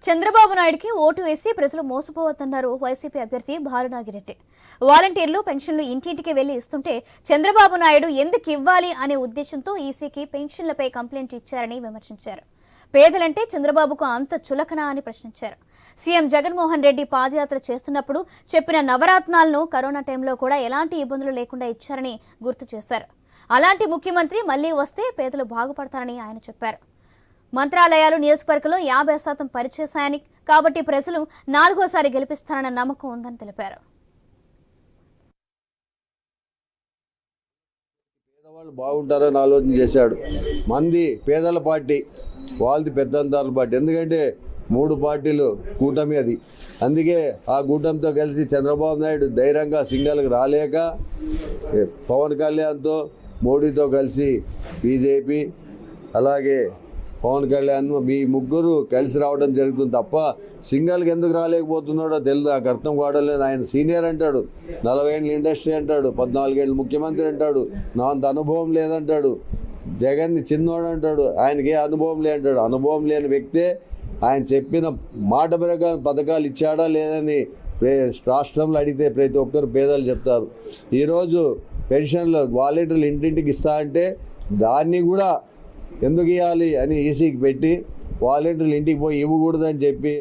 చంద్రబాబు నాయుడుకి ఓటు వేసి ప్రజలు మోసపోవద్దన్నారు వైసీపీ అభ్యర్థి భానునాగిరెడ్డి. వాలంటీర్లు పెన్షన్లు ఇంటింటికి వెళ్లి ఇస్తుంటే చంద్రబాబు నాయుడు ఎందుకు ఇవ్వాలి అనే ఉద్దేశంతో ఈసీకి పెన్షన్లపై కంప్లైంట్ ఇచ్చారని విమర్శించారు. పేదలంటే చంద్రబాబుకు అంత చులకనా అని ప్రశ్నించారు. సీఎం జగన్మోహన్ రెడ్డి పాదయాత్ర చేస్తున్నప్పుడు చెప్పిన నవరత్నాలను కరోనా టైంలో కూడా ఎలాంటి ఇబ్బందులు లేకుండా ఇచ్చారని గుర్తు చేశారు. అలాంటి ముఖ్యమంత్రి మళ్లీ వస్తే పేదలు బాగుపడతారని ఆయన చెప్పారు. మంత్రాలయాలు నియోజకవర్గంలో 50% పనిచేశాయని, కాబట్టి ప్రజలు 4వ సారి గెలిపిస్తారన్న నమ్మకం ఉందని తెలిపారు. పేదవాళ్ళు బాగుంటారని ఆలోచన చేశాడు. మంది పేదల పార్టీ, వాళ్ళది పెద్దంతాల పార్టీ. ఎందుకంటే 3 పార్టీలు కూటమి అది. అందుకే ఆ కూటమితో కలిసి చంద్రబాబు నాయుడు ధైర్యంగా సింగల్కి రాలేక పవన్ కళ్యాణ్తో, మోడీతో కలిసి బీజేపీ, అలాగే పవన్ కళ్యాణ్, మీ ముగ్గురు కలిసి రావడం జరుగుతుంది తప్ప సింగల్కి ఎందుకు రాలేకపోతున్నాడో తెలియదు. నాకు అర్థం కావడం. ఆయన సీనియర్ అంటాడు, 40 ఏళ్ళ ఇండస్ట్రీ అంటాడు, 14 ఏళ్ళ ముఖ్యమంత్రి అంటాడు, నాంత అనుభవం లేదంటాడు. జగన్ని చిన్నోడు అంటాడు, ఆయనకి ఏ అనుభవం లేదంటాడు. అనుభవం లేని వ్యక్తే ఆయన చెప్పిన మాట ప్రకారం పథకాలు ఇచ్చాడా లేదని రాష్ట్రంలో అడిగితే ప్రతి ఒక్కరు పేదలు చెప్తారు. ఈరోజు పెన్షన్లు వాలంటీర్లు ఇంటింటికి ఇస్తా అంటే దాన్ని కూడా ఎందుకు ఇవ్వాలి అని ఈసీకి పెట్టి వాలంటీర్లు ఇంటికి పోయి ఇవ్వకూడదని చెప్పి